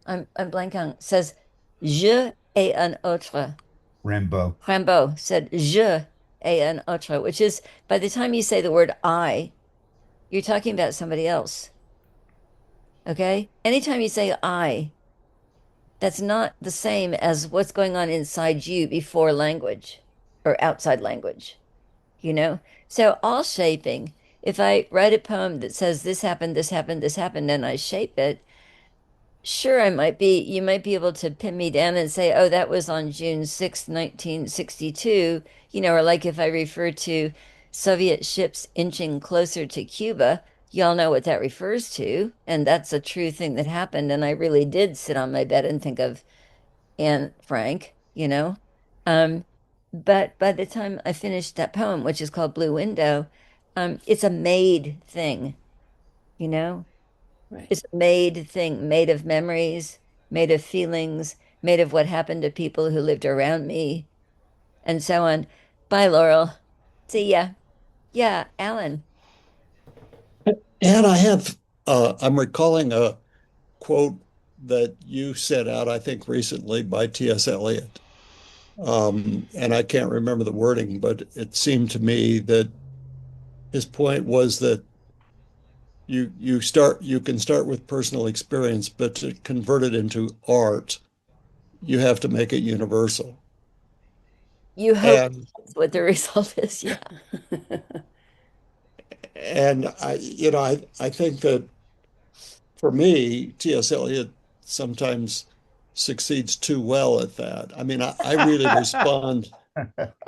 I'm blanking, says, je et un autre. Rimbaud. Rimbaud said, je et un autre, which is by the time you say the word I, you're talking about somebody else. Okay? Anytime you say I, that's not the same as what's going on inside you before language or outside language, you know? So all shaping, if I write a poem that says this happened, this happened, this happened, and I shape it, sure, you might be able to pin me down and say, oh, that was on June 6th, 1962, or like if I refer to Soviet ships inching closer to Cuba, y'all know what that refers to. And that's a true thing that happened. And I really did sit on my bed and think of Anne Frank. Um, but by the time I finished that poem, which is called Blue Window, it's a made thing, you know? Right. It's a made thing, made of memories, made of feelings, made of what happened to people who lived around me, and so on. Bye, Laurel. See ya. Yeah, Alan. and I'm recalling a quote that you set out, I think, recently by T.S. Eliot. And I can't remember the wording, but it seemed to me that his point was that you can start with personal experience, but to convert it into art, you have to make it universal. You hope And that's what the result is. Yeah. I think that for me, T.S. Eliot sometimes succeeds too well at that. I mean, I really respond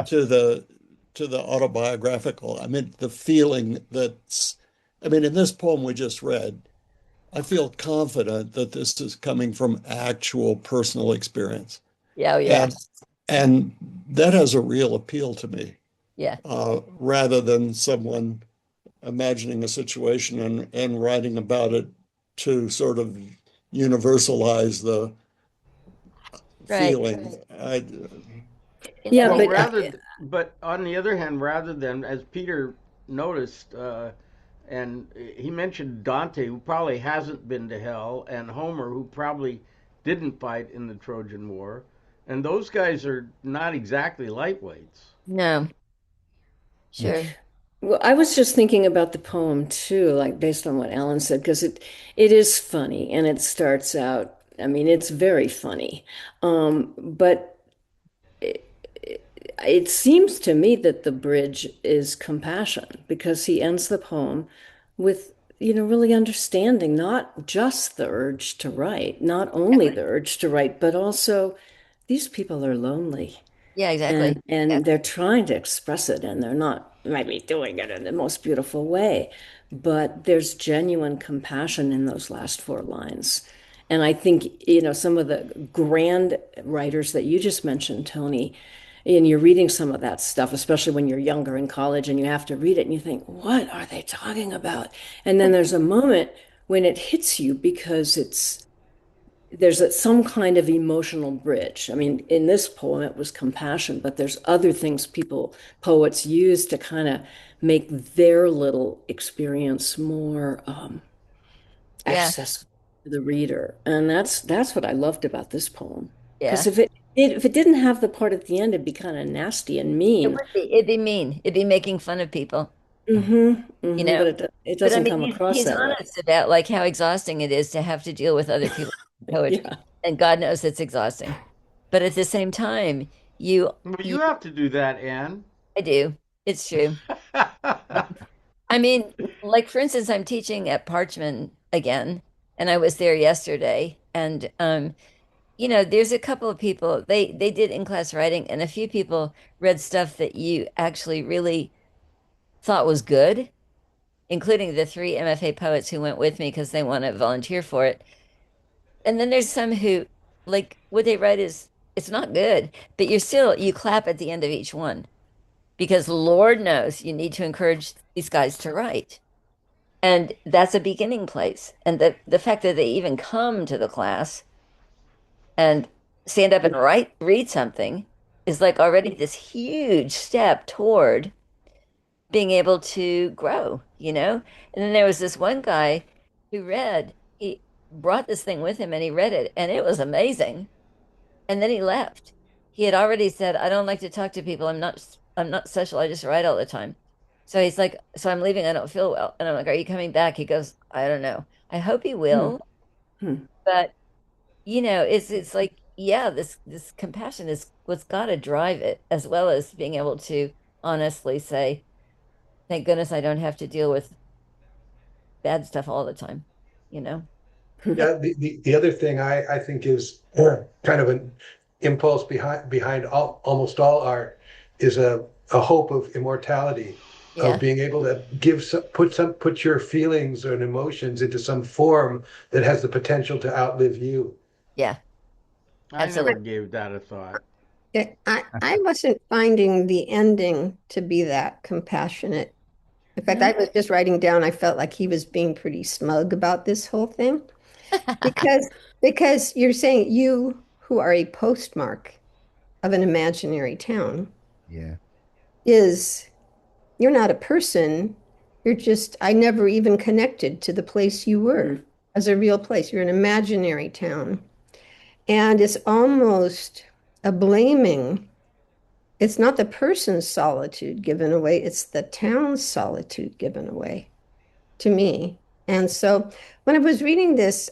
to the autobiographical. I mean, the feeling that's, I mean, in this poem we just read, I feel confident that this is coming from actual personal experience. Yeah, oh, yeah. And and that has a real appeal to me, Yeah. rather than someone imagining a situation and writing about it to sort of universalize the Right. feeling. I, Yeah, Well, but but on the other hand, rather than, as Peter noticed, and he mentioned Dante, who probably hasn't been to hell, and Homer, who probably didn't fight in the Trojan War, and those guys are not exactly lightweights. No, Yeah. sure. well, I was just thinking about the poem too, like based on what Alan said, because it is funny and it starts out, I mean, it's very funny. But it seems to me that the bridge is compassion because he ends the poem with, really understanding not just the urge to write, not only the urge to write, but also these people are lonely Yeah, exactly. and they're trying to express it and they're not maybe doing it in the most beautiful way, but there's genuine compassion in those last four lines. And I think, some of the grand writers that you just mentioned, Tony, and you're reading some of that stuff, especially when you're younger in college and you have to read it and you think, what are they talking about? And then there's a moment when it hits you because some kind of emotional bridge. I mean, in this poem, it was compassion, but there's other things poets use to kind of make their little experience more Yeah, accessible to the reader. And that's what I loved about this poem. Because yeah. if it didn't have the part at the end, it'd be kind of nasty and It mean. would be. It'd be mean. It'd be making fun of people, Mm-hmm, you know. but it But I doesn't mean, come across he's that way. honest about like how exhausting it is to have to deal with other people's poetry, Yeah. and God knows it's exhausting. But at the same time, you, Well, you, you have to do that, Anne. I do. It's true. I mean, like for instance, I'm teaching at Parchman again, and I was there yesterday, and there's a couple of people they did in-class writing, and a few people read stuff that you actually really thought was good, including the three MFA poets who went with me because they want to volunteer for it. And then there's some who like what they write is it's not good, but you clap at the end of each one because Lord knows you need to encourage these guys to write. And that's a beginning place. And the fact that they even come to the class and stand up and read something is like already this huge step toward being able to grow. And then there was this one guy who he brought this thing with him and he read it and it was amazing. And then he left. He had already said, I don't like to talk to people. I'm not social. I just write all the time. So he's like, so I'm leaving. I don't feel well. And I'm like, are you coming back? He goes, I don't know. I hope he Hmm. will. Hmm. But it's like, yeah, this compassion is what's got to drive it, as well as being able to honestly say, thank goodness I don't have to deal with bad stuff all the time, you know? Yeah, the other thing I think is kind of an impulse behind almost all art is a hope of immortality, of Yeah, being able to put your feelings and emotions into some form that has the potential to outlive you. yeah, I never absolutely. gave that a thought. I wasn't finding the ending to be that compassionate. In fact, I No. was just writing down, I felt like he was being pretty smug about this whole thing because because you're saying you who are a postmark of an imaginary town Yeah. is you're not a person. You're just, I never even connected to the place you were Hmm. as a real place. You're an imaginary town. And it's almost a blaming. It's not the person's solitude given away, it's the town's solitude given away to me. And so when I was reading this,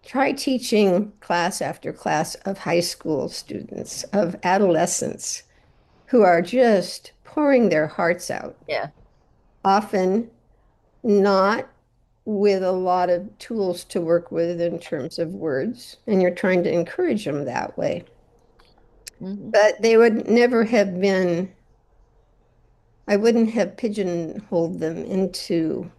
try teaching class after class of high school students, of adolescents who are just pouring their hearts out, Yeah. often not with a lot of tools to work with in terms of words, and you're trying to encourage them that way. Hmm. But they would never have been, I wouldn't have pigeonholed them into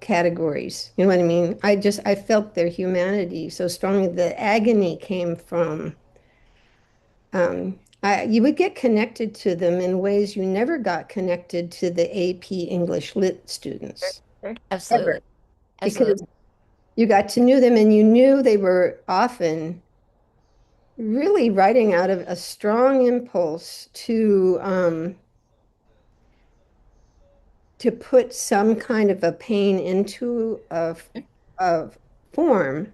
categories. You know what I mean? I felt their humanity so strongly. The agony came from, you would get connected to them in ways you never got connected to the AP English Lit Sure, students, sure. ever. Absolutely. Because Absolutely. You got to know them and you knew they were often really writing out of a strong impulse to put some kind of a pain into a form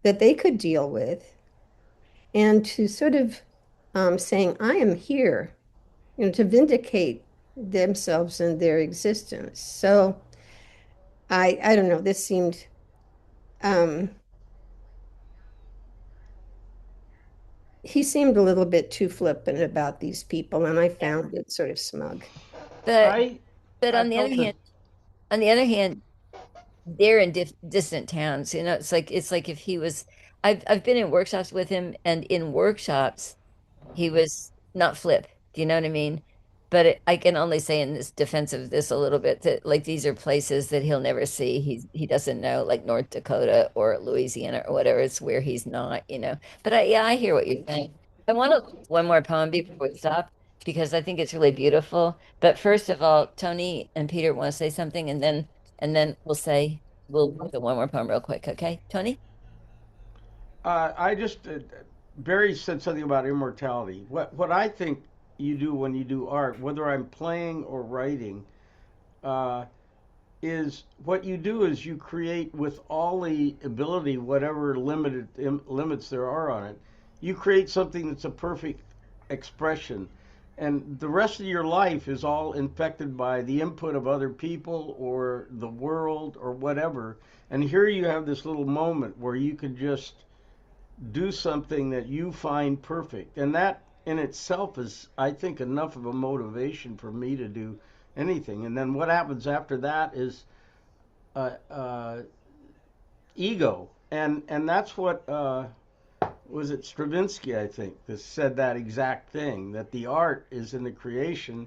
that they could deal with and to sort of saying, I am here, to vindicate themselves and their existence. So I don't know, this seemed um, he seemed a little bit too flippant about these people, and I Yeah. found it sort of smug. But I but I on the other felt that hand, on the other hand, they're in distant towns. It's like if he was. I've been in workshops with him, and in workshops, he was not flip. Do you know what I mean? But I can only say in this defense of this a little bit that like these are places that he'll never see. He doesn't know like North Dakota or Louisiana or whatever. It's where he's not. But yeah, I hear what you're saying. I want to one more poem before we stop because I think it's really beautiful. But first of all, Tony and Peter want to say something, and then we'll do one more poem real quick. Okay, Tony? I just Barry said something about immortality. What I think you do when you do art, whether I'm playing or writing, uh, is what you do is you create with all the ability, whatever limits there are on it, you create something that's a perfect expression. And the rest of your life is all infected by the input of other people or the world or whatever. And here you have this little moment where you could just do something that you find perfect. And that in itself is, I think, enough of a motivation for me to do anything. And then what happens after that is uh, uh, ego, and that's what was it Stravinsky, I think, that said that exact thing, that the art is in the creation,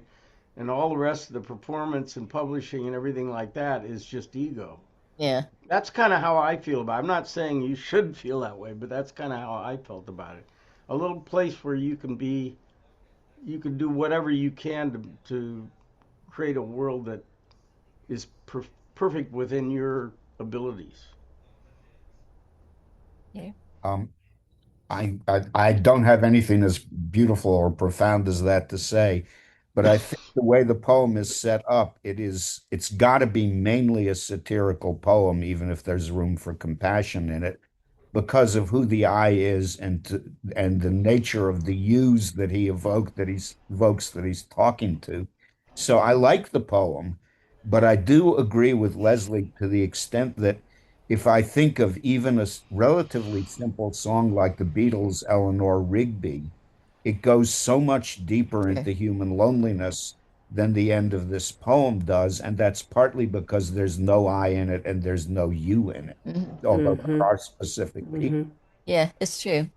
and all the rest of the performance and publishing and everything like that is just ego. Yeah. That's kind of how I feel about it. I'm not saying you should feel that way, but that's kind of how I felt about it. A little place where you can do whatever you can to create a world that is perfect within your abilities. Yeah. Um, I don't have anything as beautiful or profound as that to say, but I think the way the poem is set up, it's got to be mainly a satirical poem, even if there's room for compassion in it, because of who the I is and the nature of the yous that he evokes that he's talking to. So I like the poem, but I do agree with Leslie to the extent that if I think of even a relatively simple song like the Beatles' Eleanor Rigby, it goes so much deeper Sure. into human loneliness than the end of this poem does. And that's partly because there's no I in it and there's no you in it, Hmm. although there Hmm. are specific people. Hmm. Yeah, it's true.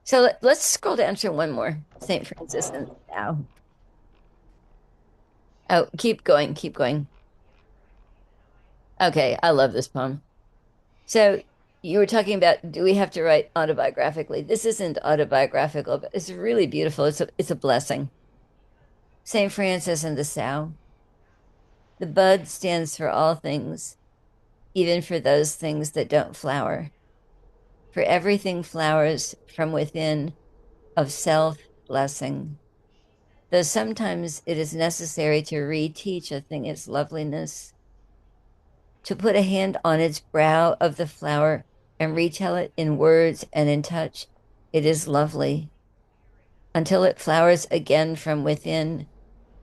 So let's scroll down to one more. St. Francis and Thou. Oh, keep going, keep going. Okay, I love this poem. So you were talking about do we have to write autobiographically? This isn't autobiographical, but it's really beautiful. It's a blessing. St. Francis and the Sow. The bud stands for all things, even for those things that don't flower. For everything flowers from within of self blessing. Though sometimes it is necessary to reteach a thing its loveliness, to put a hand on its brow of the flower and retell it in words and in touch, it is lovely, until it flowers again from within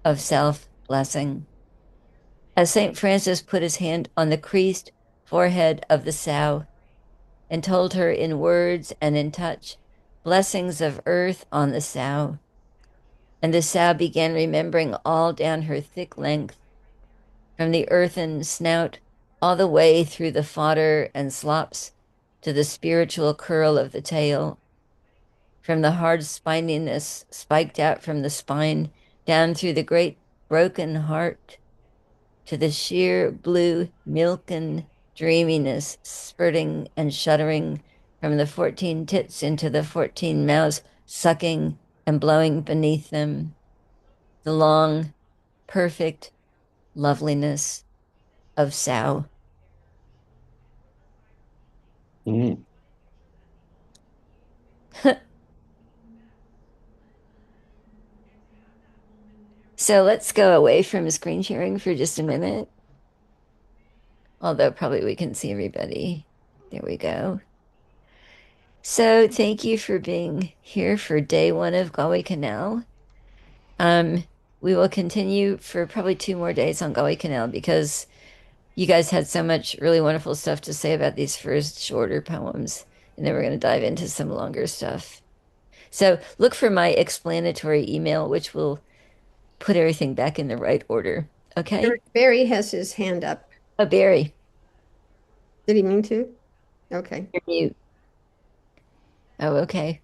of self blessing. As St. Francis put his hand on the creased forehead of the sow and told her in words and in touch blessings of earth on the sow, and the sow began remembering all down her thick length from the earthen snout all the way through the fodder and slops to the spiritual curl of the tail, from the hard spininess spiked out from the spine down through the great broken heart to the sheer blue milken dreaminess spurting and shuddering from the 14 tits into the 14 mouths sucking and blowing beneath them, the long, perfect loveliness of sow. Mm. So let's go away from screen sharing for just a minute. Although probably we can see everybody. There we go. So thank you for being here for day one of Galway Kinnell. Um, we will continue for probably 2 more days on Galway Kinnell because you guys had so much really wonderful stuff to say about these first shorter poems, and then we're going to dive into some longer stuff. So look for my explanatory email, which will put everything back in the right order. Okay? Barry has his hand up. Oh, Barry, Did he mean to? Okay. you're mute. Oh, okay.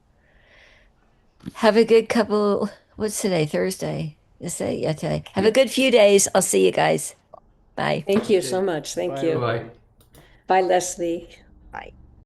Have a good couple. What's today? Thursday. Is it? Yeah, today. Have a good few days. I'll see you guys. Bye. Thank you Okay. so much. Thank Bye, you. Bye. everybody. Bye, Leslie.